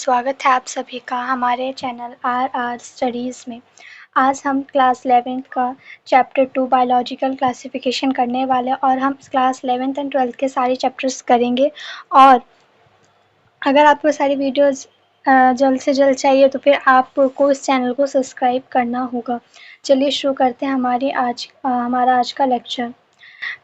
स्वागत है आप सभी का हमारे चैनल आर स्टडीज़ में। आज हम क्लास 11th का चैप्टर 2 बायोलॉजिकल क्लासिफिकेशन करने वाले हैं और हम क्लास 11th एंड 12th के सारे चैप्टर्स करेंगे। और अगर आपको सारी वीडियोस जल्द से जल्द चाहिए तो फिर आपको इस चैनल को सब्सक्राइब करना होगा। चलिए शुरू करते हैं हमारा आज का लेक्चर।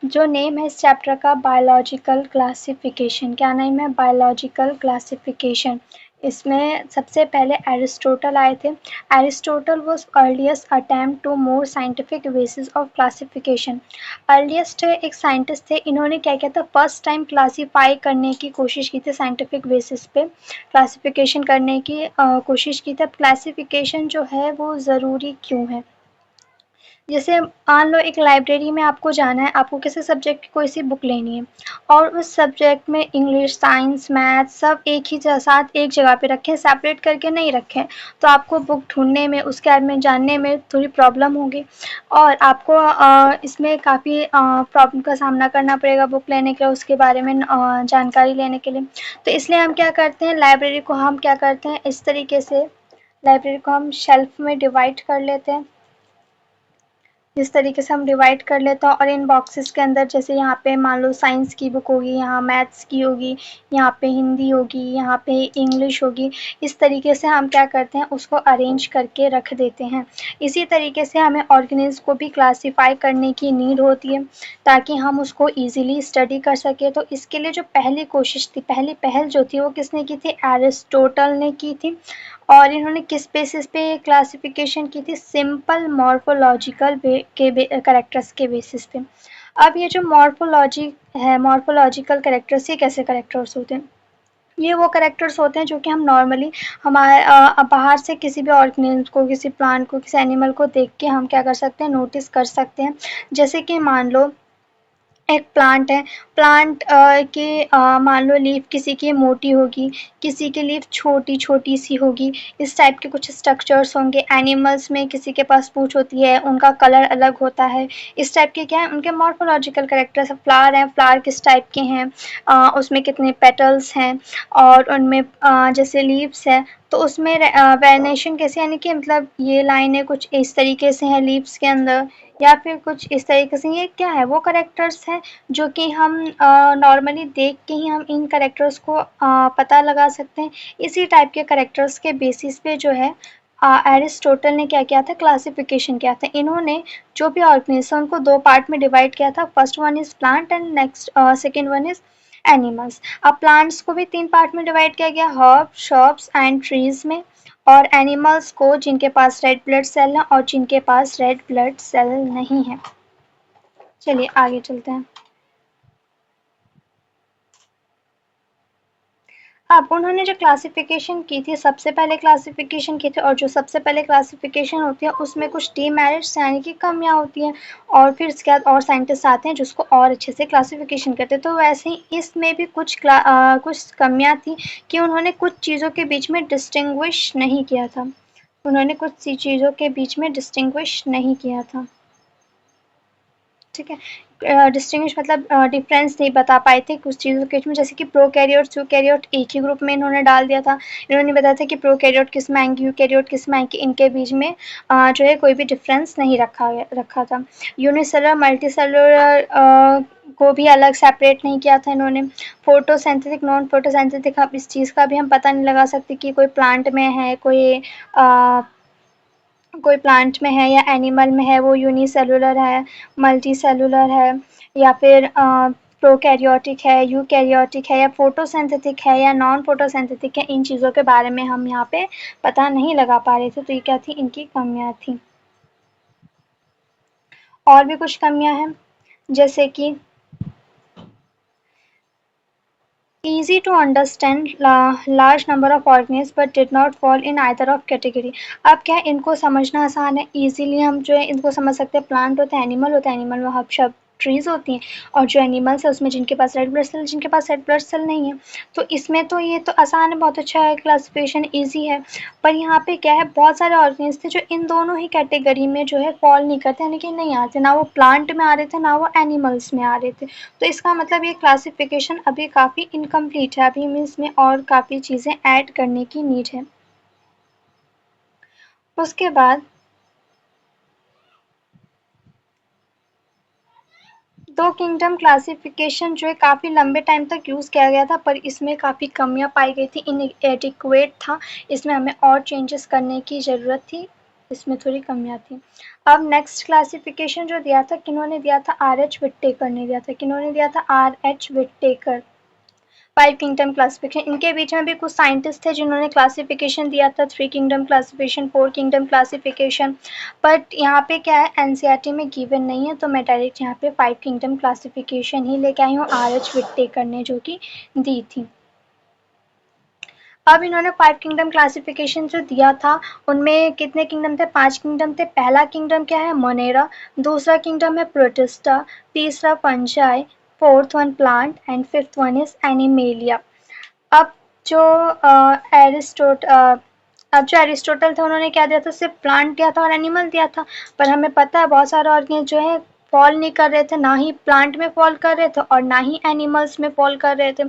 जो नेम है इस चैप्टर का बायोलॉजिकल क्लासिफिकेशन। क्या नेम है? Biological classification. इसमें सबसे पहले एरिस्टोटल आए थे। Aristotle was earliest attempt to more scientific basis of classification. Earliest एक साइंटिस्ट थे, इन्होंने क्या किया था, फर्स्ट टाइम क्लासीफाई करने की कोशिश की थी, साइंटिफिक बेसिस पे क्लासिफिकेशन करने की कोशिश की थी। क्लासिफिकेशन जो है वो ज़रूरी क्यों है? जैसे मान लो एक लाइब्रेरी में आपको जाना है, आपको किसी सब्जेक्ट की कोई सी बुक लेनी है और उस सब्जेक्ट में इंग्लिश, साइंस, मैथ सब एक ही साथ एक जगह पे रखे हैं, सेपरेट करके नहीं रखे हैं, तो आपको बुक ढूंढने में, उसके बारे में जानने में थोड़ी प्रॉब्लम होगी और आपको इसमें काफ़ी प्रॉब्लम का सामना करना पड़ेगा बुक लेने के लिए, उसके बारे में जानकारी लेने के लिए। तो इसलिए हम क्या करते हैं, लाइब्रेरी को हम क्या करते हैं, इस तरीके से लाइब्रेरी को हम शेल्फ में डिवाइड कर लेते हैं। इस तरीके से हम डिवाइड कर लेते हैं और इन बॉक्सेस के अंदर जैसे यहाँ पे मान लो साइंस की बुक होगी, यहाँ मैथ्स की होगी, यहाँ पे हिंदी होगी, यहाँ पे इंग्लिश होगी, इस तरीके से हम क्या करते हैं, उसको अरेंज करके रख देते हैं। इसी तरीके से हमें ऑर्गेनिज्म को भी क्लासीफाई करने की नीड होती है ताकि हम उसको ईजिली स्टडी कर सकें। तो इसके लिए जो पहली कोशिश थी, पहली पहल जो थी वो किसने की थी? एरिस्टोटल ने की थी। और इन्होंने किस बेसिस पे क्लासिफिकेशन की थी? सिंपल मॉर्फोलॉजिकल कैरेक्टर्स के बेसिस पे। अब ये जो मॉर्फोलॉजी है, मॉर्फोलॉजिकल कैरेक्टर्स, ये कैसे कैरेक्टर्स होते हैं? ये वो कैरेक्टर्स होते हैं जो कि हम नॉर्मली हमारे बाहर से किसी भी ऑर्गेनिज्म को, किसी प्लांट को, किसी एनिमल को देख के हम क्या कर सकते हैं, नोटिस कर सकते हैं। जैसे कि मान लो एक प्लांट है, प्लांट की मान लो लीफ किसी की मोटी होगी, किसी की लीफ छोटी छोटी सी होगी, इस टाइप के कुछ स्ट्रक्चर्स होंगे। एनिमल्स में किसी के पास पूंछ होती है, उनका कलर अलग होता है, इस टाइप के क्या है, उनके मॉर्फोलॉजिकल कैरेक्टर्स। फ्लावर हैं, फ्लावर किस टाइप के हैं, उसमें कितने पेटल्स हैं, और उनमें जैसे लीव्स है तो उसमें वेरिनेशन कैसे, यानी कि मतलब ये लाइनें कुछ इस तरीके से हैं लीव्स के अंदर या फिर कुछ इस तरीके से, ये क्या है, वो कैरेक्टर्स हैं जो कि हम नॉर्मली देख के ही हम इन कैरेक्टर्स को पता लगा सकते हैं। इसी टाइप के कैरेक्टर्स के बेसिस पे जो है एरिस्टोटल ने क्या किया था, क्लासिफिकेशन किया था। इन्होंने जो भी ऑर्गेनिज्म उनको दो पार्ट में डिवाइड किया था, first one is plant and next second one is animals. अब प्लांट्स को भी तीन पार्ट में डिवाइड किया गया, हर्ब, श्रब्स एंड ट्रीज में, और एनिमल्स को जिनके पास रेड ब्लड सेल है और जिनके पास रेड ब्लड सेल नहीं है। चलिए आगे चलते हैं। अब उन्होंने जो क्लासिफिकेशन की थी, सबसे पहले क्लासिफिकेशन की थी, और जो सबसे पहले क्लासिफिकेशन होती है उसमें कुछ डीमेरिट्स यानी कि कमियां होती हैं, और फिर इसके बाद और साइंटिस्ट आते हैं जिसको और अच्छे से क्लासिफिकेशन करते हैं। तो वैसे ही इसमें भी कुछ कमियां थी कि उन्होंने कुछ चीज़ों के बीच में डिस्टिंग्विश नहीं किया था, उन्होंने कुछ चीज़ों के बीच में डिस्टिंग्विश नहीं किया था। ठीक है, डिस्टिंग्विश मतलब डिफरेंस नहीं बता पाए थे कुछ चीज़ों के बीच में, जैसे कि प्रोकैरियोट, यूकैरियोट एक ही ग्रुप में इन्होंने डाल दिया था। इन्होंने बताया था कि प्रोकैरियोट किस में आएंगे, यूकैरियोट किस में आएंगे, इनके बीच में जो है कोई भी डिफरेंस नहीं रखा था। यूनिसेलुलर, मल्टीसेलुलर को भी अलग सेपरेट नहीं किया था इन्होंने। फोटोसिंथेटिक, नॉन फोटोसिंथेटिक, अब इस चीज़ का भी हम पता नहीं लगा सकते कि कोई प्लांट में है, कोई प्लांट में है या एनिमल में है, वो यूनिसेलुलर है, मल्टी सेलुलर है, या फिर प्रोकैरियोटिक है, यूकैरियोटिक है, या फोटोसिंथेटिक है या नॉन फोटोसिंथेटिक है। इन चीज़ों के बारे में हम यहाँ पे पता नहीं लगा पा रहे थे, तो ये क्या थी, इनकी कमियाँ थी। और भी कुछ कमियाँ हैं, जैसे कि easy to understand large number of organisms but did not fall in either of category। अब क्या है, इनको समझना आसान है, easily हम जो है इनको समझ सकते हैं। प्लांट होता है, एनिमल होता है, एनिमल में हब शब्द ट्रीज होती हैं, और जो एनिमल्स है उसमें जिनके पास रेड ब्लड सेल, जिनके पास रेड ब्लड सेल नहीं है। तो इसमें तो ये तो आसान है, बहुत अच्छा है, क्लासिफिकेशन ईजी है। पर यहाँ पे क्या है, बहुत सारे ऑर्गेनिज थे जो इन दोनों ही कैटेगरी में जो है फॉल नहीं करते, यानी कि नहीं आते, ना वो प्लांट में आ रहे थे ना वो एनिमल्स में आ रहे थे। तो इसका मतलब ये क्लासिफिकेशन अभी काफ़ी इनकम्प्लीट है, अभी हमें इसमें और काफ़ी चीज़ें ऐड करने की नीड है। उसके बाद दो किंगडम क्लासिफिकेशन जो है काफ़ी लंबे टाइम तक यूज़ किया गया था, पर इसमें काफ़ी कमियां पाई गई थी, इनएडिक्वेट था, इसमें हमें और चेंजेस करने की ज़रूरत थी, इसमें थोड़ी कमियां थी। अब नेक्स्ट क्लासिफिकेशन जो दिया था, किन्होंने दिया था, आर एच विट्टेकर ने दिया था, किन्होंने दिया था, आर एच विट्टेकर। 5 किंगडम क्लासिफिकेशन, इनके बीच में भी कुछ साइंटिस्ट थे जिन्होंने क्लासिफिकेशन दिया था, 3 kingdom classification, 4 kingdom classification, but यहाँ पे क्या है, एनसीईआरटी में गिवन नहीं है, तो मैं डायरेक्ट यहाँ पे 5 किंगडम क्लासिफिकेशन ही लेके आई हूँ, आर एच विट्टेकर ने जो कि दी थी। अब इन्होंने 5 किंगडम क्लासिफिकेशन जो दिया था, उनमें कितने किंगडम थे, 5 किंगडम थे। पहला किंगडम क्या है, मोनेरा, दूसरा किंगडम है प्रोटिस्टा, तीसरा fungi, fourth one plant and fifth one is animalia. अब जो एरिस्टोटल थे, उन्होंने क्या दिया था, सिर्फ प्लांट दिया था और एनिमल दिया था, पर हमें पता है बहुत सारे ऑर्गेनिज जो है फॉल नहीं कर रहे थे, ना ही प्लांट में फॉल कर रहे थे और ना ही एनिमल्स में फॉल कर रहे थे।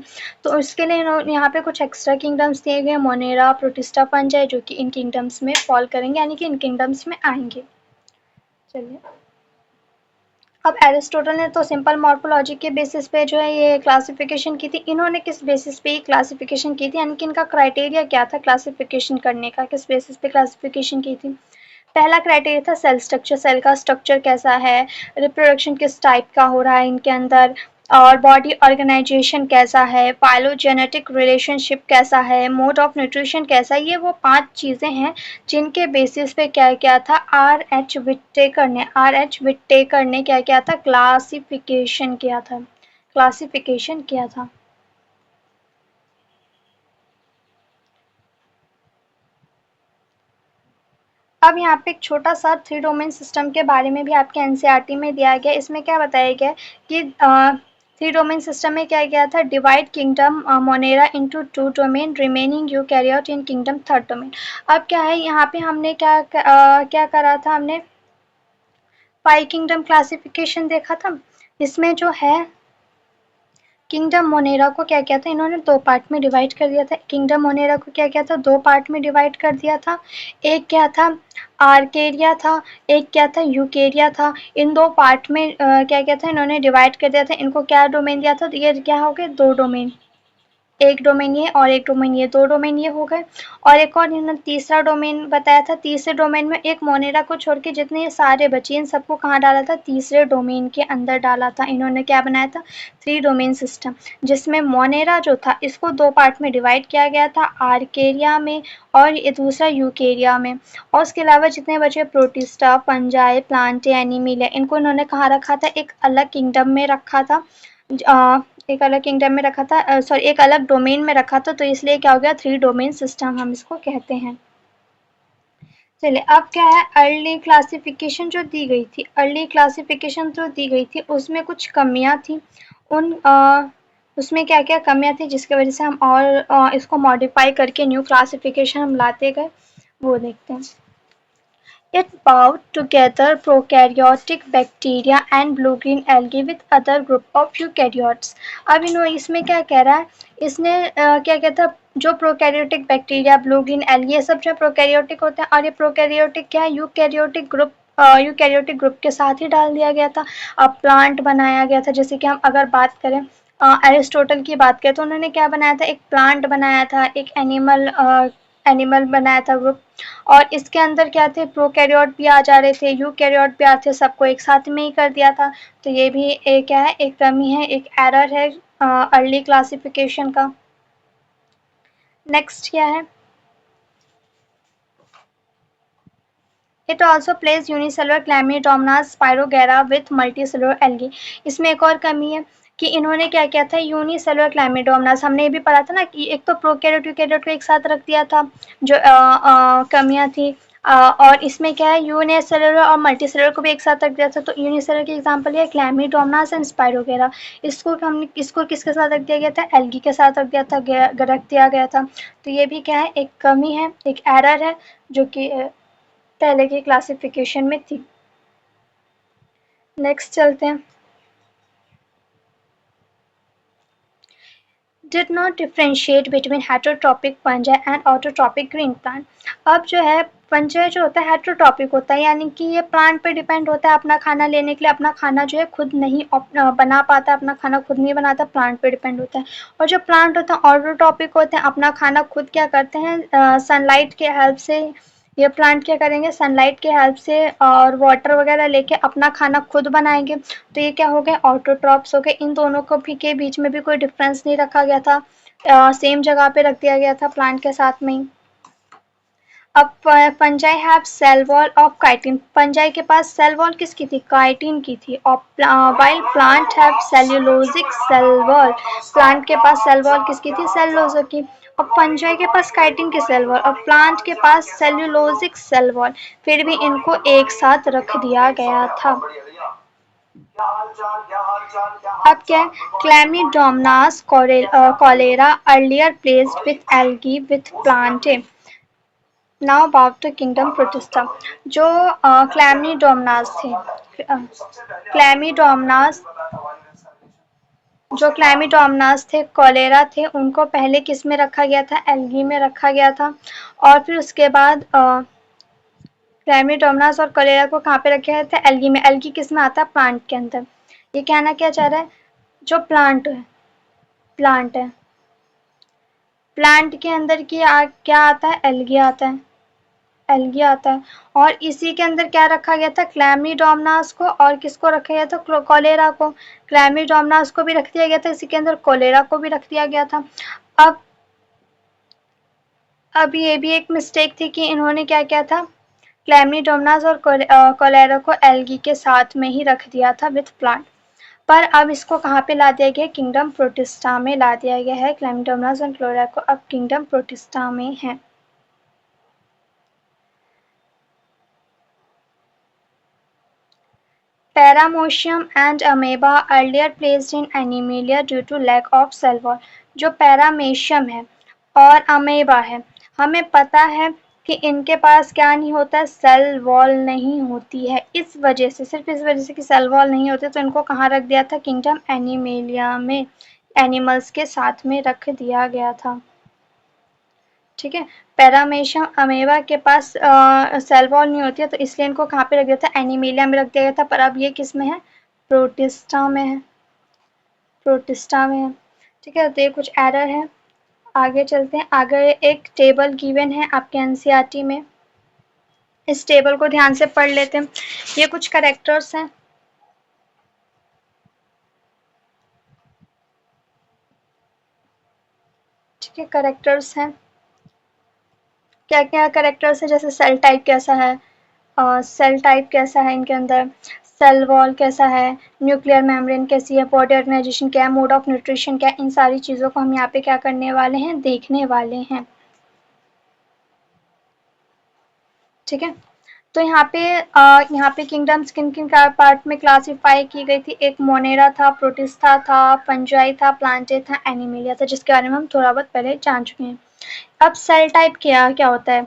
तो उसके लिए यहाँ पे कुछ एक्स्ट्रा किंगडम्स दिए गए, मोनेरा, प्रोटिस्टा, फंजाई, जो कि इन किंगडम्स में फॉल करेंगे, यानी कि इन किंगडम्स में आएंगे। चलिए, अब एरिस्टोटल ने तो सिंपल मॉर्फोलॉजी के बेसिस पे जो है ये क्लासिफिकेशन की थी, इन्होंने किस बेसिस पे ये क्लासिफिकेशन की थी, यानी कि इनका क्राइटेरिया क्या था क्लासिफिकेशन करने का, किस बेसिस पे क्लासिफिकेशन की थी। पहला क्राइटेरिया था सेल स्ट्रक्चर, सेल का स्ट्रक्चर कैसा है, रिप्रोडक्शन किस टाइप का हो रहा है इनके अंदर, और बॉडी ऑर्गेनाइजेशन कैसा है, फाइलोजेनेटिक रिलेशनशिप कैसा है, मोड ऑफ न्यूट्रिशन कैसा है, ये वो 5 चीज़ें हैं जिनके बेसिस पे क्या क्या था, आर एच विट्टेकर ने क्या किया था, क्लासिफिकेशन किया था। अब यहाँ पे एक छोटा सा 3 डोमेन सिस्टम के बारे में भी आपके एनसीईआरटी में दिया गया है। इसमें क्या बताया गया है कि 3 डोमेन सिस्टम में क्या गया था, divide kingdom Monera into 2 domain, remaining eukaryote इन किंगडम 3rd डोमेन। अब क्या है, यहाँ पे हमने क्या करा था, हमने 5 किंगडम क्लासिफिकेशन देखा था। इसमें जो है किंगडम मोनेरा को क्या किया था, इन्होंने 2 पार्ट में डिवाइड कर दिया था। किंगडम मोनेरा को क्या किया था, 2 पार्ट में डिवाइड कर दिया था। एक क्या था, आर्केरिया था, एक क्या था, यूकेरिया था। इन 2 पार्ट में क्या किया था, इन्होंने डिवाइड कर दिया था। इनको क्या डोमेन दिया था, तो ये क्या हो गए, 2 डोमेन, एक डोमेन ये और एक डोमेन ये, 2 डोमेन ये हो गए। और एक और इन्होंने तीसरा डोमेन बताया था, तीसरे डोमेन में एक मोनेरा को छोड़ के जितने ये सारे बचे, इन सबको कहाँ डाला था, तीसरे डोमेन के अंदर डाला था। इन्होंने क्या बनाया था, 3 डोमेन सिस्टम, जिसमें मोनेरा जो था इसको 2 पार्ट में डिवाइड किया गया था, आर्केरिया में और ये दूसरा यूकेरिया में। और उसके अलावा जितने बचे, प्रोटिस्टा, फंजाई, प्लांटे, एनिमिलिया, इनको इन्होंने कहाँ रखा था, एक अलग किंगडम में रखा था, एक अलग किंगडम में रखा था, सॉरी एक अलग डोमेन में रखा था, तो इसलिए क्या हो गया, 3 डोमेन सिस्टम हम इसको कहते हैं। चलिए, अब क्या है, अर्ली क्लासिफिकेशन जो दी गई थी, अर्ली क्लासिफिकेशन जो दी गई थी उसमें कुछ कमियां थी। उन उसमें क्या क्या कमियां थी जिसकी वजह से हम और इसको मॉडिफाई करके न्यू क्लासिफिकेशन हम लाते गए, वो देखते हैं। It bound together prokaryotic bacteria and blue-green algae with other group of eukaryotes। अब इसमें क्या कह रहा है, इसने क्या कहता है, जो prokaryotic bacteria, blue green algae, ये सब जो प्रोकैरियोटिक होते हैं, और ये प्रोकैरियोटिक क्या है, यूकैरियोटिक ग्रुप के साथ ही डाल दिया गया था। अब प्लांट बनाया गया था, जैसे कि हम अगर बात करें एरिस्टोटल की बात करें, तो उन्होंने क्या बनाया था, एक प्लांट बनाया था, एक एनिमल बनाया था ग्रुप, और इसके अंदर क्या थे, प्रोकैरियोट भी आ जा रहे थे, यूकैरियोट भी आते, सबको एक साथ में ही कर दिया था। तो ये भी एक क्या है, एक कमी है, एक एरर है अर्ली क्लासिफिकेशन का। नेक्स्ट क्या है, it also place unicellular Chlamydomonas Spirogyra with multicellular algae. इसमें एक और कमी है कि इन्होंने क्या किया था, यूनिसेलुलर क्लैमिडोमोनास, हमने ये भी पढ़ा था ना कि एक तो प्रोकैरियोट यूकैरियोट को एक साथ रख दिया था, जो कमियां थी। और इसमें क्या है, यूनिसेलुलर और मल्टीसेलुलर को भी एक साथ रख दिया था। तो यूनिसेलुलर के एग्जांपल है क्लैमिडोमोनास एंड स्पाइरोगेरा। इसको हमने किसको किसके साथ रख दिया गया था, एल्गी के साथ रख दिया था, रख दिया गया था। तो ये भी क्या है, एक कमी है, एक एरर है जो कि पहले की क्लासिफिकेशन में थी। नेक्स्ट चलते हैं। Did not differentiate between heterotrophic fungi and autotrophic green plant। अब जो है फंजाई जो होता है हेट्रोट्रॉपिक होता है, यानी कि ये प्लांट पे डिपेंड होता है अपना खाना लेने के लिए, अपना खाना जो है खुद नहीं बना पाता, अपना खाना खुद नहीं बनाता, प्लांट पे डिपेंड होता है। और जो प्लांट होता है ऑटोट्रॉपिक होते हैं, अपना खाना खुद क्या करते हैं, सनलाइट के हेल्प से। ये प्लांट क्या करेंगे, सनलाइट के हेल्प से और वाटर वगैरह लेके अपना खाना खुद बनाएंगे। तो ये क्या हो गए, ऑटोट्रॉप्स हो गए। इन दोनों को भी के बीच में भी कोई डिफरेंस नहीं रखा गया था, सेम जगह पे रख दिया गया था प्लांट के साथ में ही। अब fungi have cell wall of chitin. Fungi के पास सेल वॉल किसकी थी, काइटिन की थी। और while plant have cellulosic cell wall. Plant के पास सेल वॉल किसकी थी, सेल्यूलोज की। और फंजाई के पास काइटिन की सेल वॉल और प्लांट के पास सेल्यूलोजिक सेल वॉल, फिर भी इनको एक साथ रख दिया गया था। अब क्या है, Chlamydomonas Chlorella earlier placed with algae with Plantae. Now about the kingdom Protista. जो क्लैमिडोमोनास थे, क्लैमिडोमोनास जो क्लैमिडोमोनास थे, कॉलेरा थे, उनको पहले किस में रखा गया था, एल्गी में रखा गया था। और फिर उसके बाद क्लैमिडोमोनास और कॉलेरा को कहाँ पे रखा गया था, एल्गी में। एल्गी किस में आता है, प्लांट के अंदर। ये कहना क्या चाह रहा है, जो प्लांट है, प्लांट के अंदर क्या आता है, एल्गी आता है, एल्गी आता है। और इसी के अंदर क्या रखा गया था, क्लैमिडोमोनास को, और किसको रखा गया था, कॉलेरा को। क्लैमिडोमोनास को भी रख दिया गया था इसी के अंदर, कॉलेरा को भी रख दिया गया था। अब अब ये भी एक मिस्टेक थी कि इन्होंने क्या किया था, क्लैमिडोमोनास और कॉलेरा को एल्गी के साथ में ही रख दिया था विथ प्लांट। पर अब इसको कहाँ पे ला दिया गया, किंगडम प्रोटिस्टा में ला दिया गया है। क्लैमिडोमोनास और कॉलेरा को अब किंगडम प्रोटिस्टा में है। Paramecium and amoeba earlier placed in Animalia due to lack of cell wall। जो पैरामेशियम है और अमेबा है, हमें पता है कि इनके पास क्या नहीं होता है, सेल वॉल नहीं होती है। इस वजह से, सिर्फ इस वजह से कि सेल वॉल नहीं होते, तो इनको कहाँ रख दिया था, किंगडम एनिमेलिया में, एनिमल्स के साथ में रख दिया गया था। ठीक है, पैरामेशियम अमेबा के पास सेल वॉल नहीं होती है, तो इसलिए इनको कहाँ पे रख दिया था, एनिमेलिया में रख दिया गया था। पर अब ये किस में है, प्रोटिस्टा में है, प्रोटिस्टा में है। ठीक है, तो ये कुछ एरर है। आगे चलते हैं। आगे एक टेबल गिवन है आपके एनसीईआरटी में, इस टेबल को ध्यान से पढ़ लेते हैं। ये कुछ करेक्टर्स हैं। ठीक है, करेक्टर्स हैं, क्या क्या करेक्टर्स है, जैसे सेल टाइप कैसा है, सेल टाइप कैसा है इनके अंदर, सेल वॉल कैसा है, न्यूक्लियर मेम्ब्रेन कैसी है, बॉडी ऑर्गेनाइजेशन क्या है, मोड ऑफ न्यूट्रिशन क्या है, इन सारी चीज़ों को हम यहाँ पे क्या करने वाले हैं, देखने वाले हैं। ठीक है, तो यहाँ पे किंगडम्स किन किन पार्ट में क्लासिफाई की गई थी, एक मोनेरा था, प्रोटिस्टा था, फंजाई था, प्लांटे था, एनिमेलिया था, जिसके बारे में हम थोड़ा बहुत पहले जान चुके हैं। अब सेल टाइप क्या क्या होता है,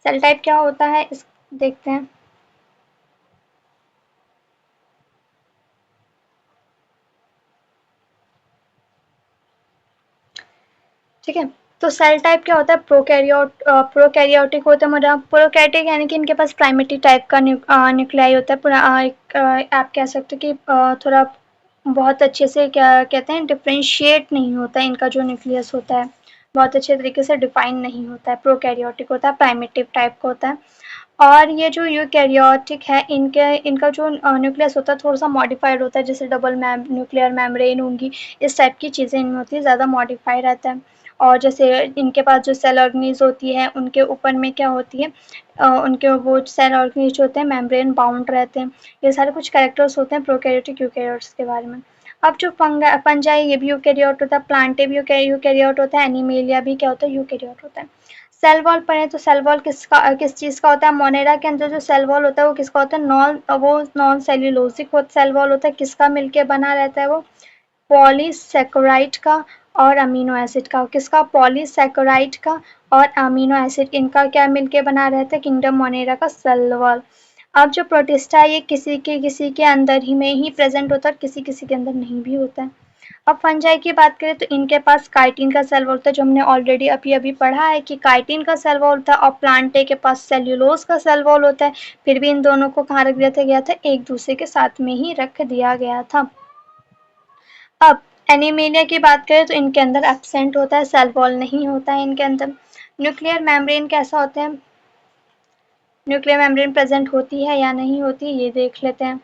सेल टाइप क्या होता है इस देखते हैं। ठीक है, तो सेल टाइप क्या होता है, प्रोकैरियोटिक होता है। मतलब प्रोकैरियोटिक यानी कि इनके पास प्राइमेटिव टाइप का न्यूक्लियाई होता है। पूरा आप कह सकते हो कि थोड़ा बहुत अच्छे से क्या कहते हैं, डिफ्रेंशिएट नहीं होता है, इनका जो न्यूक्लियस होता है बहुत अच्छे तरीके से डिफाइन नहीं होता है, प्रोकैरियोटिक होता है, प्राइमेटिव टाइप का होता है। और ये जो यूकैरियोटिक है, इनका जो न्यूक्लियस होता है थोड़ा सा मॉडिफाइड होता है, जैसे डबल न्यूक्लियर मेम्ब्रेन होंगी, इस टाइप की चीज़ें इनमें होती है, ज़्यादा मॉडिफाई रहता है। और जैसे इनके पास जो सेल ऑर्गेनीज होती है, उनके ऊपर में क्या होती है, उनके वो सेल ऑर्गेनीज होते हैं मेम्ब्रेन बाउंड रहते हैं। ये सारे कुछ कैरेक्टर्स होते हैं प्रोकैरियोटिक यूकैरियोट्स के बारे में। अब जो फंजाई, ये भी यूकैरियोट होता है, प्लांटे भी यूकैरियोट होता है, एनिमेलिया भी क्या होता है, यूकैरियोट होता है। सेल वॉल पढ़े तो सेल वॉल किस चीज़ का होता है? मोनेरा के अंदर जो सेल वॉल होता है वो किसका होता है? वो नॉन सेल्यूलोजिक सेल वॉल होता है। किसका मिलके बना रहता है वो? पॉलीसेकेराइड का और अमीनो एसिड का। किसका? पॉलीसेकेराइड का और अमीनो एसिड, इनका क्या मिलके बना रहता है? किंगडम मोनेरा का सेल वॉल। अब जो प्रोटिस्टा है ये किसी के अंदर ही में ही प्रेजेंट होता है और किसी किसी के अंदर नहीं भी होता है। अब फंजाई की बात करें तो इनके पास काइटिन का सेल वॉल होता है, जो हमने ऑलरेडी अभी अभी पढ़ा है कि काइटिन का सेल वॉल होता है, और प्लांटे के पास सेल्यूलोज का सेल वॉल होता है। फिर भी इन दोनों को कहाँ रख दिया गया था? एक दूसरे के साथ में ही रख दिया गया था। अब एनीमिलिया की बात करें तो इनके अंदर एब्सेंट होता है, सेल वॉल नहीं होता है इनके अंदर। न्यूक्लियर मेम्ब्रेन कैसा होता है? न्यूक्लियर मेम्ब्रेन प्रेजेंट होती है या नहीं होती, ये देख लेते हैं।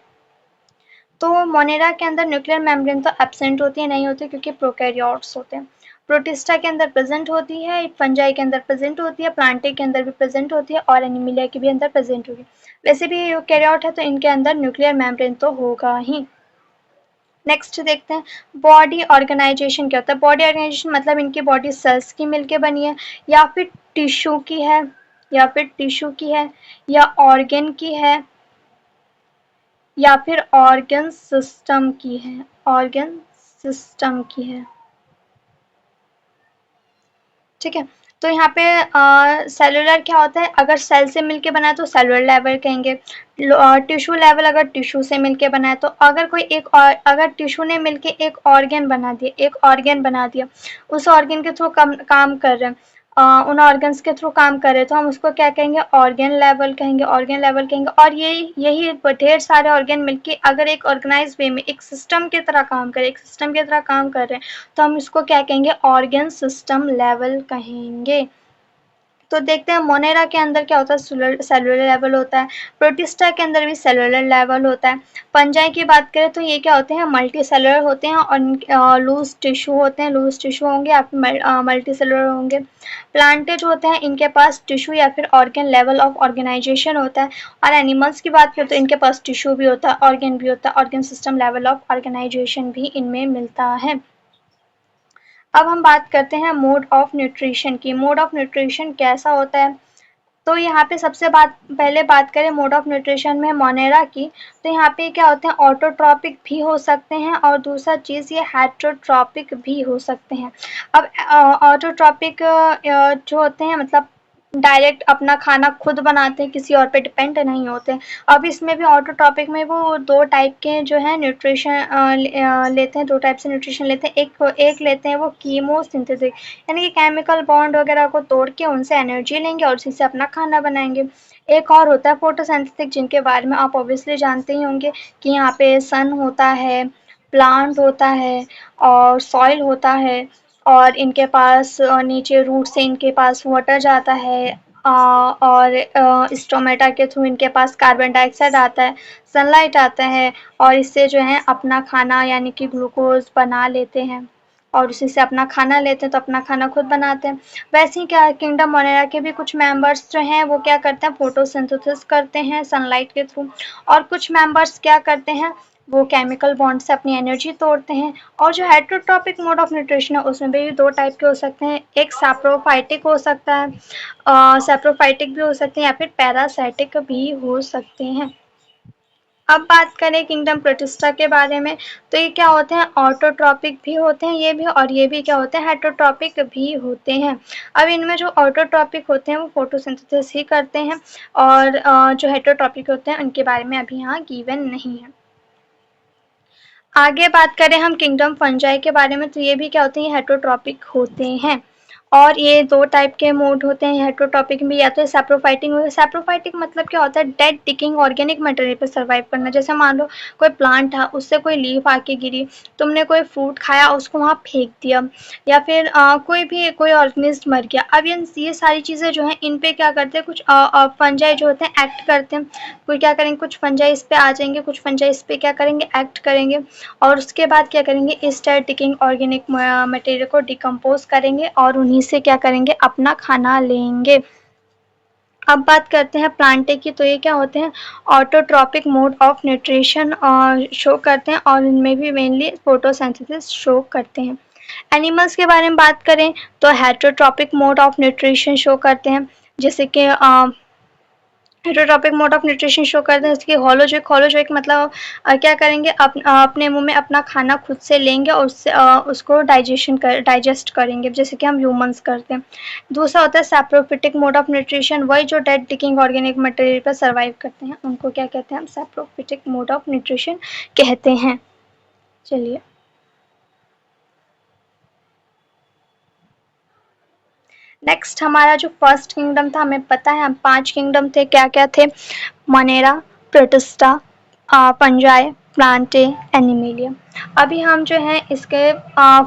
तो मोनेरा के अंदर न्यूक्लियर मेम्ब्रेन तो एब्सेंट होती है, नहीं होती, क्योंकि प्रोकैरियोट्स होते हैं। प्रोटिस्टा के अंदर प्रेजेंट होती है, फंजाई के अंदर प्रेजेंट होती है, प्लांटे के अंदर भी प्रेजेंट होती है और एनिमिलिया के भी अंदर प्रेजेंट होगी। वैसे भी यूकैरियोट है तो इनके अंदर न्यूक्लियर मेम्ब्रेन तो होगा ही। नेक्स्ट देखते हैं बॉडी ऑर्गेनाइजेशन क्या होता है। बॉडी ऑर्गेनाइजेशन मतलब इनकी बॉडी सेल्स की मिलके बनी है, या फिर टिश्यू की है, या फिर टिश्यू की है, या ऑर्गन की है, या फिर ऑर्गन सिस्टम की है। ऑर्गन सिस्टम की है, ठीक है। तो यहाँ पे सेलुलर क्या होता है? अगर सेल से मिलके बना है तो सेलुलर लेवल कहेंगे। टिश्यू लेवल अगर टिश्यू से मिलके बना है तो, अगर कोई एक और अगर टिश्यू ने मिलके एक ऑर्गन बना दिया, एक ऑर्गन बना दिया, उस ऑर्गन के थ्रू काम कर रहे हैं, उन ऑर्गन्स के थ्रू काम कर रहे हैं, तो हम उसको क्या कहेंगे? ऑर्गन लेवल कहेंगे, ऑर्गन लेवल कहेंगे। और यही ढेर सारे ऑर्गन मिलके अगर एक ऑर्गेनाइज वे में एक सिस्टम की तरह काम करे, एक सिस्टम की तरह काम कर रहे हैं, तो हम इसको क्या कहेंगे? ऑर्गन सिस्टम लेवल कहेंगे। तो देखते हैं मोनेरा के अंदर क्या होता है? सेलुलर लेवल होता है। प्रोटिस्टा के अंदर भी सेलुलर लेवल होता है। फंजाई की बात करें तो ये क्या होते हैं? मल्टी सेलुलर होते हैं और लूज टिश्यू होते हैं, लूज टिश्यू होंगे या फिर मल्टी सेलुलर होंगे। प्लांटे जो होते हैं इनके पास टिश्यू या फिर ऑर्गन लेवल ऑफ ऑर्गेनाइजेशन होता है। और एनिमल्स की बात करें तो इनके पास टिश्यू भी होता है, ऑर्गन भी होता है, organ system level of organisation भी इनमें मिलता है। अब हम बात करते हैं मोड ऑफ न्यूट्रिशन की। मोड ऑफ न्यूट्रिशन कैसा होता है? तो यहाँ पे पहले बात करें मोड ऑफ न्यूट्रिशन में मोनेरा की, तो यहाँ पे क्या होते हैं? ऑटोट्रॉपिक भी हो सकते हैं और दूसरा चीज़ ये हेटरोट्रॉपिक भी हो सकते हैं। अब ऑटोट्रॉपिक जो होते हैं मतलब डायरेक्ट अपना खाना खुद बनाते हैं, किसी और पे डिपेंड नहीं होते। अब इसमें भी ऑटोट्रॉपिक में वो दो टाइप के जो है न्यूट्रिशन लेते हैं, दो टाइप से न्यूट्रिशन लेते हैं। एक लेते हैं वो कीमोसिंथेटिक, यानी कि केमिकल बॉन्ड वगैरह को तोड़ के उनसे एनर्जी लेंगे और उसी से अपना खाना बनाएंगे। एक और होता है फोटोसिंथेटिक, जिनके बारे में आप ऑब्वियसली जानते ही होंगे कि यहाँ पे सन होता है, प्लांट होता है और सॉइल होता है, और इनके पास नीचे रूट से इनके पास वाटर जाता है, और स्टोमेटा के थ्रू इनके पास कार्बन डाइऑक्साइड आता है, सनलाइट आता है, और इससे जो है अपना खाना यानी कि ग्लूकोज बना लेते हैं और उसी से अपना खाना लेते हैं, तो अपना खाना खुद बनाते हैं। वैसे ही क्या किंगडम मोनेरा के भी कुछ मेंबर्स जो हैं वो क्या करते हैं? फोटोसिंथेसिस करते हैं सनलाइट के थ्रू, और कुछ मेंबर्स क्या करते हैं? वो केमिकल बॉन्ड से अपनी एनर्जी तोड़ते हैं। और जो हेटरोट्रॉपिक मोड ऑफ न्यूट्रिशन है उसमें भी दो टाइप के हो सकते हैं, एक सैप्रोफाइटिक हो सकता है, सैप्रोफाइटिक भी हो सकते हैं या फिर पैरासाइटिक भी हो सकते हैं। अब बात करें किंगडम प्रोटिस्टा के बारे में, तो ये क्या होते हैं? ऑटोट्रॉपिक भी होते हैं ये भी, और ये भी क्या होते हैं? हेटरोट्रॉपिक भी होते हैं। अब इनमें जो ऑटोट्रॉपिक होते हैं वो फोटोसिंथेसिस ही करते हैं, और जो हेटरोट्रॉपिक होते हैं उनके बारे में अभी यहाँ गिवन नहीं है। आगे बात करें हम किंगडम फंजाई के बारे में, तो ये भी क्या होते हैं? हेटरोट्रॉपिक होते हैं, और ये दो टाइप के मोड होते हैं हेटरोट्रॉपिक में। या तो सैप्रोफाइटिक हो, सैप्रोफाइटिक मतलब क्या होता है? डेड टिकिंग ऑर्गेनिक मटेरियल पर सर्वाइव करना। जैसे मान लो कोई प्लांट था, उससे कोई लीफ आके गिरी, तुमने कोई फ्रूट खाया उसको वहाँ फेंक दिया, या फिर कोई ऑर्गेनिज्म मर गया। अब ये सारी चीज़ें जो हैं इन पे क्या करते हैं? कुछ फंजाई जो होते हैं एक्ट करते हैं। कोई क्या करेंगे? कुछ फंजाई इस पे आ जाएंगे, कुछ फंजाई इस पे क्या करेंगे? एक्ट करेंगे, और उसके बाद क्या करेंगे? इस टिकिंग ऑर्गेनिक मटेरियल को डिकम्पोज करेंगे और उन्हीं से क्या करेंगे? अपना खाना लेंगे। अब बात करते हैं प्लांटे की, तो ये क्या होते हैं? Autotrophic mode of nutrition show करते हैं, और इनमें भी मेनली फोटोसिंथेसिस शो करते हैं। एनिमल्स के बारे में बात करें तो heterotrophic mode of nutrition show करते हैं, जैसे कि heterotrophic mode of nutrition show करते हैं, जैसे कि होलोजोइक मतलब क्या करेंगे, अपने मुंह में अपना खाना खुद से लेंगे और उसको डाइजेस्ट करेंगे, जैसे कि हम ह्यूमंस करते हैं। दूसरा होता है सैप्रोफिटिक मोड ऑफ न्यूट्रिशन, वही जो डेड डिकिंग ऑर्गेनिक मटेरियल पर सर्वाइव करते हैं, उनको क्या कहते हैं, हम सैप्रोफिटिक मोड ऑफ न्यूट्रिशन कहते हैं। चलिए, नेक्स्ट हमारा जो फर्स्ट किंगडम था, हमें पता है हम 5 किंगडम थे, क्या क्या थे, मोनेरा, प्रोटिस्टा, पंजाई, प्लांटे, एनिमिलिया। अभी हम जो है इसके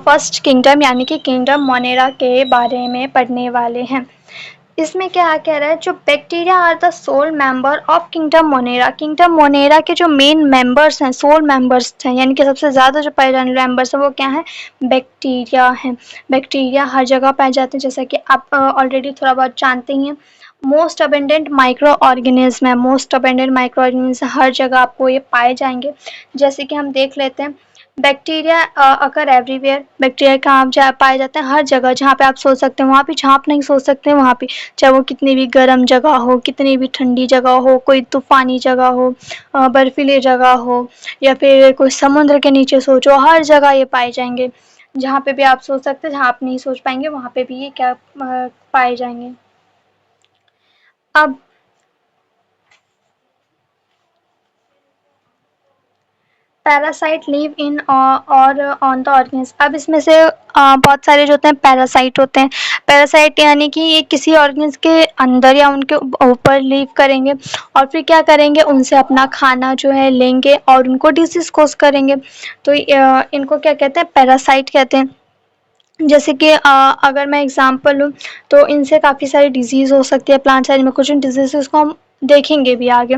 फर्स्ट किंगडम यानी कि किंगडम मोनेरा के बारे में पढ़ने वाले हैं। इसमें क्या कह रहा है, जो bacteria are the sole member of kingdom Monera. Kingdom Monera के जो मेन मेंबर्स हैं, सोल मेंबर्स हैं, यानी कि सबसे ज़्यादा जो पाए जाने वाले मेंबर्स हैं वो क्या है, बैक्टीरिया हैं। बैक्टीरिया हर जगह पाए जाते हैं, जैसा कि आप ऑलरेडी थोड़ा बहुत जानते ही हैं। मोस्ट अबेंडेंट माइक्रो ऑर्गेनिज्म है, मोस्ट अबेंडेंट माइक्रो ऑर्गेनिज्म हर जगह आपको ये पाए जाएंगे। जैसे कि हम देख लेते हैं, बैक्टीरिया अकर एवरीवेयर। बैक्टीरिया कहाँ पाए जाते हैं, हर जगह, जहाँ पे आप सोच सकते हैं वहाँ पे, जहाँ आप नहीं सोच सकते वहाँ पे, चाहे वो कितनी भी गर्म जगह हो, कितनी भी ठंडी जगह हो, कोई तूफानी जगह हो, बर्फीली जगह हो, या फिर कोई समुद्र के नीचे सोचो, हर जगह ये पाए जाएंगे। जहाँ पे भी आप सोच सकते हैं, जहाँ आप नहीं सोच पाएंगे वहाँ पे भी ये क्या पाए जाएंगे। अब पैरासाइट लिव इन और ऑन द ऑर्गेनिज्म। अब इसमें से बहुत सारे जो होते हैं पैरासाइट होते हैं। पैरासाइट यानी कि ये किसी ऑर्गेनिज्म के अंदर या उनके ऊपर लिव करेंगे और फिर क्या करेंगे, उनसे अपना खाना जो है लेंगे और उनको डिजीज कोज करेंगे। तो इनको क्या कहते हैं, पैरासाइट कहते हैं। जैसे कि अगर मैं एग्जांपल लूँ तो इनसे काफ़ी सारी डिजीज़ हो सकती है, प्लांट साइड में कुछ डिजीज़ को हम देखेंगे भी आगे।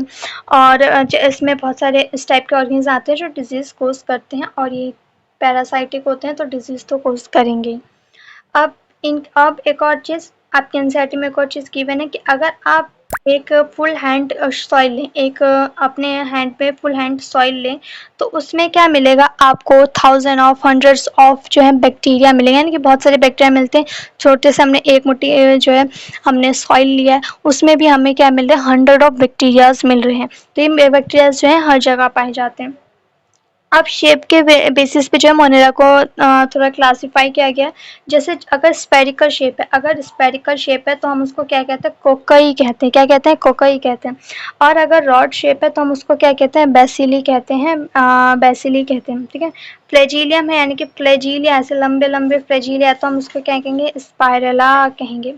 और इसमें बहुत सारे इस टाइप के ऑर्गेनिज्म आते हैं जो डिजीज़ कोज करते हैं, और ये पैरासाइटिक होते हैं तो डिजीज़ तो कोज करेंगे ही। अब एक और चीज़ आपके एनसीईआरटी में एक और चीज़ गिवन है कि अगर आप एक फुल हैंड सॉइल लें, एक अपने हैंड पे फुल हैंड सॉइल लें, तो उसमें क्या मिलेगा आपको, थाउजेंड ऑफ हंड्रेड्स ऑफ जो है बैक्टीरिया मिलेंगे, यानी कि बहुत सारे बैक्टीरिया मिलते हैं। छोटे से हमने एक मुट्ठी जो है हमने सॉइल लिया है, उसमें भी हमें क्या मिल रहा है, हंड्रेड ऑफ बैक्टीरियाज मिल रहे हैं। तो ये बैक्टीरियाज जो है हर जगह पाए जाते हैं। अब शेप के बेसिस पे जो है मोनेरा को थोड़ा क्लासिफाई किया गया। जैसे अगर स्पेरिकल शेप है, तो हम उसको क्या कहते हैं, कोकई कहते हैं। क्या कहते हैं, कोकई कहते हैं। और अगर रॉड शेप है तो हम उसको क्या कहते हैं, बेसिली कहते हैं, बेसिली कहते हैं। ठीक है। फ्लैजिलियम है, यानी कि फ्लैजिलिया, ऐसे लंबे लंबे फ्लैजिलिया, तो हम उसको क्या कहेंगे, स्पाइरला कहेंगे।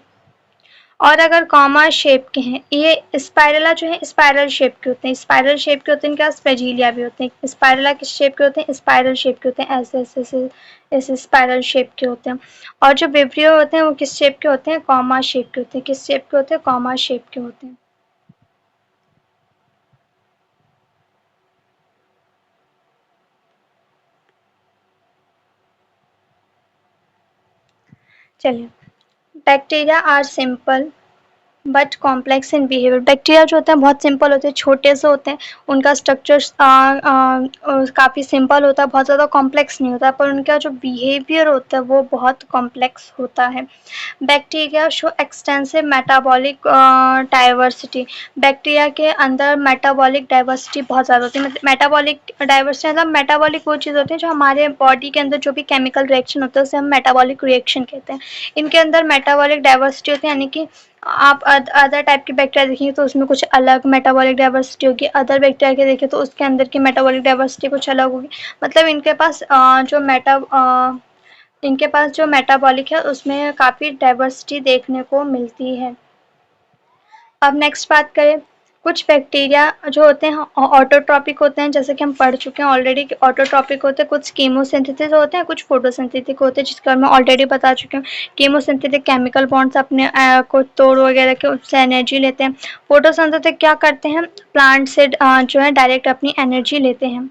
और अगर कॉमा शेप के हैं, ये स्पाइरला जो है स्पाइरल शेप के होते हैं। स्पाइरल शेप के होते हैं, इनके स्पेजिलिया भी होते हैं। स्पाइरला किस शेप के होते हैं, स्पाइरल शेप के होते हैं, ऐसे ऐसे ऐसे ऐसे स्पाइरल शेप के होते हैं। और जो विब्रियो होते हैं वो किस शेप के होते हैं, कॉमा शेप के होते हैं। किस शेप के होते हैं, कॉमा शेप के होते हैं। चलिए, bacteria are simple but complex in behaviour. Bacteria जो होते हैं बहुत सिंपल होते हैं, छोटे से होते हैं, उनका स्ट्रक्चर काफ़ी सिंपल होता है, बहुत ज़्यादा कॉम्प्लेक्स नहीं होता, पर उनका जो बिहेवियर होता है वो बहुत कॉम्प्लेक्स होता है। Bacteria show extensive metabolic diversity. Bacteria के अंदर मेटाबॉलिक डाइवर्सिटी बहुत ज़्यादा होती है। मेटाबॉलिक डाइवर्सिटी मतलब मेटाबॉलिक वो चीज़ होती है जो हमारे बॉडी के अंदर जो भी केमिकल रिएक्शन होता है उसे हम मेटाबॉलिक रिएक्शन कहते हैं। इनके अंदर मेटाबॉलिक डाइवर्सिटी होती है, यानी कि आप अदर टाइप की बैक्टीरिया देखेंगे तो उसमें कुछ अलग मेटाबॉलिक डाइवर्सिटी होगी, अदर बैक्टीरिया के देखें तो उसके अंदर की मेटाबॉलिक डाइवर्सिटी कुछ अलग होगी। मतलब इनके पास जो मेटाबॉलिक है उसमें काफ़ी डाइवर्सिटी देखने को मिलती है। अब नेक्स्ट बात करें, कुछ बैक्टीरिया जो होते हैं ऑटोट्रॉपिक होते हैं, जैसे कि हम पढ़ चुके हैं ऑलरेडी कि ऑटोट्रॉपिक होते हैं, कुछ कीमोसिंथेसिस होते हैं, कुछ फोटोसिंथेटिक होते हैं, जिसका मैं ऑलरेडी बता चुकी हूँ। कीमोसिंथेटिक केमिकल बॉन्ड्स अपने को तोड़ वगैरह के उससे एनर्जी लेते हैं। फोटोसिंथेटिक क्या करते हैं, प्लांट से जो है डायरेक्ट अपनी एनर्जी लेते हैं।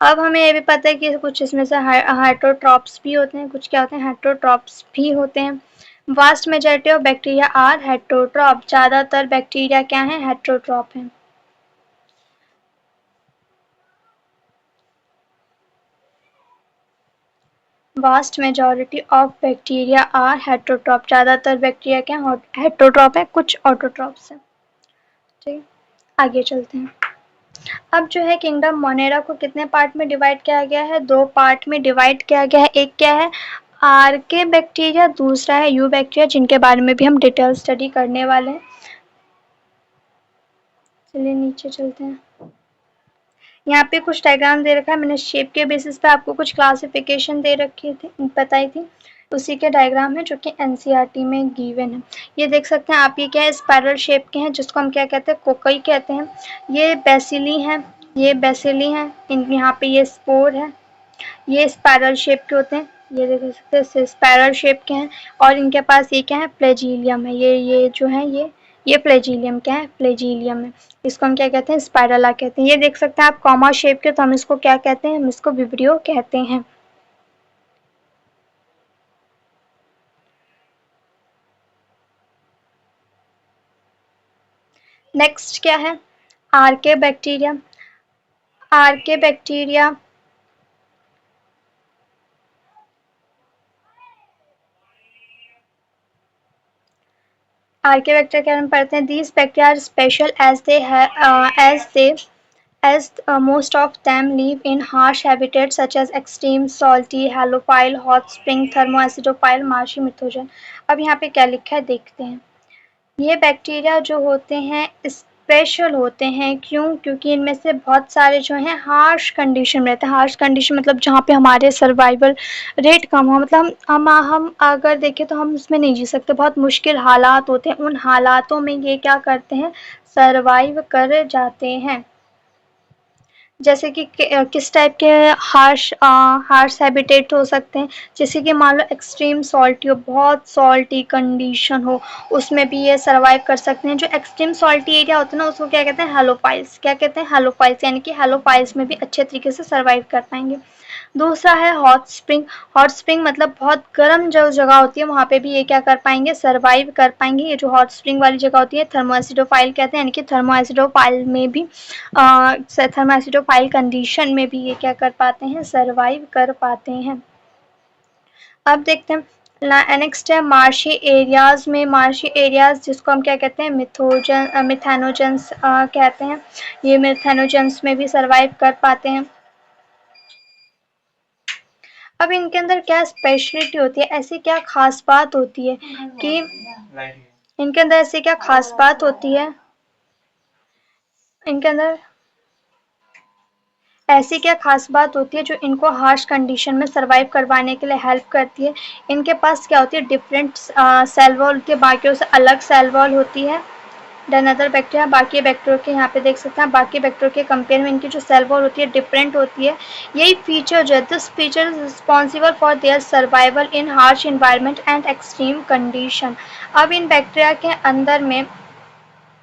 अब हमें ये भी पता है कि कुछ इसमें से हेटरोट्रॉप्स भी होते हैं, कुछ क्या होते हैं, हेटरोट्रॉप्स भी होते हैं। Vast majority of bacteria are heterotroph. ज़्यादातर बैक्टीरिया क्या हैं, हेटरोट्रॉप हैं। Vast majority of bacteria are heterotroph, ज़्यादातर बैक्टीरिया क्या हेटरोट्रॉप है, कुछ ऑटोट्रॉप्स है। ठीक, आगे चलते हैं। अब जो है किंगडम मोनेरा को कितने पार्ट में डिवाइड किया गया है? 2 पार्ट में डिवाइड किया गया है। एक क्या है आर्के बैक्टीरिया, दूसरा है यू बैक्टीरिया, जिनके बारे में भी हम डिटेल स्टडी करने वाले हैं। चलिए नीचे चलते हैं। यहाँ पे कुछ डायग्राम दे रखा है, मैंने शेप के बेसिस पे आपको कुछ क्लासिफिकेशन दे रखी थी, बताई थी, उसी के डायग्राम है जो कि एनसीईआरटी में गिवन है। ये देख सकते हैं आप, ये क्या है स्पाइरल शेप के हैं, जिसको हम क्या कहते हैं कोकई कहते हैं। ये बेसिली हैं, ये बेसिली हैं, इन यहाँ पे ये स्पोर है, ये स्पाइरल शेप के होते हैं, ये देख सकते हैं स्पाइरल शेप के हैं। और इनके पास ये क्या है फ्लैजिलियम है, ये जो है ये फ्लैजिलियम क्या है, फ्लैजिलियम है। इसको हम क्या कहते हैं स्पाइरला कहते हैं। ये देख सकते हैं आप कॉमा शेप के, तो हम इसको क्या कहते हैं, हम इसको विब्रियो कहते हैं। नेक्स्ट क्या है archaebacteria. Archaebacteria archaebacteria के बारे में पढ़ते हैं। These bacteria are special as most of them live in harsh habitats such as extreme salty, halophile, hot spring, thermoacidophile, marshy methogen। अब यहाँ पे क्या लिखा है देखते हैं। ये बैक्टीरिया जो होते हैं स्पेशल होते हैं, क्यों? क्योंकि इनमें से बहुत सारे जो हैं हार्श कंडीशन में रहते हैं। हार्श कंडीशन मतलब जहाँ पे हमारे सर्वाइवल रेट कम हो, मतलब हम अगर देखें तो हम उसमें नहीं जी सकते, बहुत मुश्किल हालात होते हैं, उन हालातों में ये क्या करते हैं सर्वाइव कर जाते हैं। जैसे कि किस टाइप के हार्श हैबिटेट हो सकते हैं, जैसे कि मान लो एक्सट्रीम सॉल्टी हो, बहुत सॉल्टी कंडीशन हो, उसमें भी ये सर्वाइव कर सकते हैं। जो एक्सट्रीम सॉल्टी एरिया होता है ना, उसको क्या कहते हैं हेलोफाइल्स, क्या कहते हैं हेलोफाइल्स, यानी कि हेलोफाइल्स में भी अच्छे तरीके से सर्वाइव कर पाएंगे। दूसरा है हॉट स्प्रिंग। हॉट स्प्रिंग मतलब बहुत गर्म जो जगह होती है, वहाँ पे भी ये क्या कर पाएंगे सर्वाइव कर पाएंगे। ये जो हॉट स्प्रिंग वाली जगह होती है थर्मोएसिडोफाइल कहते हैं, यानी कि थर्मोएसिडोफाइल में भी थर्मोएसिडोफाइल कंडीशन में भी ये क्या कर पाते हैं सर्वाइव कर पाते हैं। अब देखते हैं नेक्स्ट है मार्शी एरियाज में। मार्शी एरियाज जिसको हम क्या कहते हैं मिथेनोजेंस कहते हैं, ये मिथेनोजेंस में भी सर्वाइव कर पाते हैं। अब इनके अंदर क्या स्पेशलिटी होती है, ऐसी क्या खास बात होती है कि इनके अंदर ऐसी क्या खास बात होती है, इनके अंदर ऐसी क्या खास बात होती है जो इनको हार्श कंडीशन में सर्वाइव करवाने के लिए हेल्प करती है। इनके पास क्या होती है डिफरेंट सेल वॉल होती है, बाकियों से अलग सेल वॉल होती है देन अदर बैक्टीरिया। बाकी बैक्टीरिया के यहाँ पे देख सकते हैं, बाकी बैक्टीरिया के कंपेयर में इनकी जो सेल वॉल होती है डिफरेंट होती है। यही फीचर जो है this feature is responsible for their survival in harsh environment and extreme condition. अब इन बैक्टीरिया के अंदर में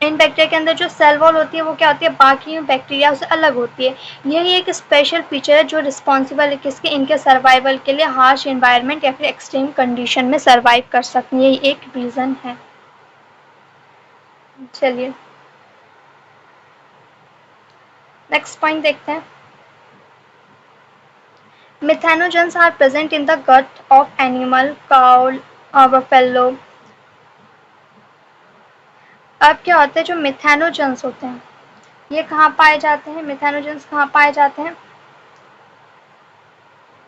इन बैक्टीरिया के अंदर जो सेल वॉल होती है वो क्या होती है बाकी बैक्टीरिया से अलग होती है। यही एक स्पेशल फीचर है जो रिस्पॉन्सिबल है किसके, इनके सर्वाइवल के लिए हार्श इन्वायरमेंट या फिर एक्सट्रीम कंडीशन में सर्वाइव कर सकते हैं, यही एक रीज़न है। चलिए नेक्स्ट पॉइंट देखते हैं। Methanogens are present in the gut of animal cow buffalo. अब क्या होता है जो मिथेनोजेंस होते हैं ये कहाँ पाए जाते हैं, मिथेनोजेंस कहाँ पाए जाते हैं,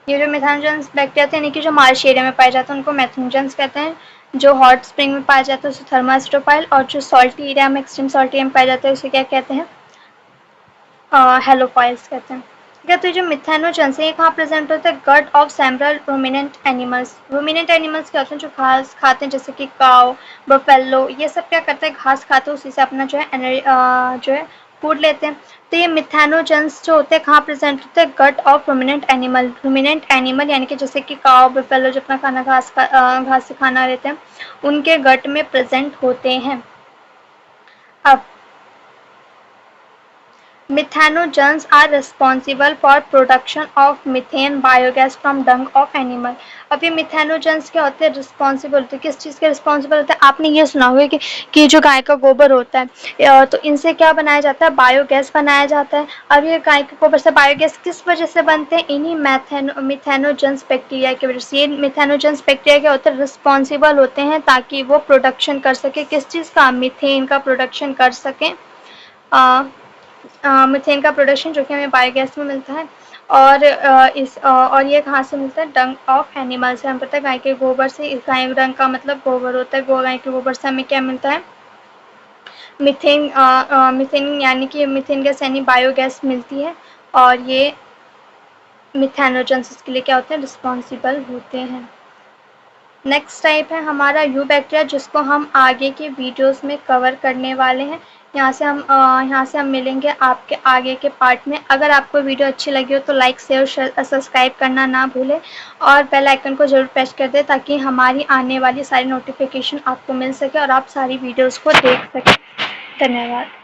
ये जो मिथेनोजेंस बैक्टीरिया थे यानी कि जो मार्श एरिया में पाए जाते हैं उनको मिथेनोजेंस कहते हैं। जो हॉट स्प्रिंग में पाया जाता है उसे थर्मास्टोफाइल, और जो सॉल्टी एरिया में एक्सट्रीम सॉल्टी एरिया में पाया जाता है उसे क्या कहते हैं हेलोफाइल्स कहते हैं। ठीक है, तो जो मिथेनोजेंस है ये कहाँ प्रेजेंट होता है gut of several ruminant animals. Ruminant animals क्या होते हैं जो घास खाते हैं, जैसे कि काउ बफेलो, ये सब क्या करते हैं घास खाते हैं, उसी से अपना जो है फूड लेते हैं। तो ये मिथेनोजेंस जो होते हैं कहाँ प्रेजेंट होते हैं gut of ruminant animal. Ruminant animal यानी कि जैसे कि काउ बफेलो जो अपना खाना घास से खाना लेते हैं उनके गट में प्रेजेंट होते हैं। अब methanogens are responsible for production of methane biogas from dung of animal. अब ये मिथेनोजन्स क्या होते हैं, रिस्पॉन्सिबल होते हैं, किस चीज़ के रिस्पॉन्सिबल होते हैं? आपने ये सुना होगा कि जो गाय का गोबर होता है तो इनसे क्या बनाया जाता है, बायोगैस बनाया जाता है। अब ये गाय के गोबर से बायोगैस किस वजह से बनते हैं, इन्हीं मिथेनोजन्स बैक्टीरिया की वजह से। ये मिथेनोजन्स बैक्टीरिया क्या होते हैं, रिस्पॉन्सिबल होते हैं ताकि वो प्रोडक्शन कर सके, किस चीज़ का, मीथेन का प्रोडक्शन कर सकें। मीथेन का प्रोडक्शन जो कि हमें बायोगैस में मिलता है। और और ये कहाँ से मिलता है, डंग ऑफ एनिमल से। हम पता है गाय के गोबर से, इस गाय डंग का मतलब गोबर होता है, गाय के गोबर से हमें क्या मिलता है, मीथेन। मीथेन यानी कि मीथेन गैस यानी बायोगैस मिलती है। और ये मिथेनोजन्स इसके लिए क्या होते हैं, रिस्पॉन्सिबल होते हैं। नेक्स्ट टाइप है हमारा यू बैक्टीरिया, जिसको हम आगे के वीडियोस में कवर करने वाले हैं। यहाँ से हम मिलेंगे आपके आगे के पार्ट में। अगर आपको वीडियो अच्छी लगी हो तो लाइक शेयर सब्सक्राइब करना ना भूलें और बेल आइकन को ज़रूर प्रेस कर दें ताकि हमारी आने वाली सारी नोटिफिकेशन आपको मिल सके और आप सारी वीडियोस को देख सकें। धन्यवाद।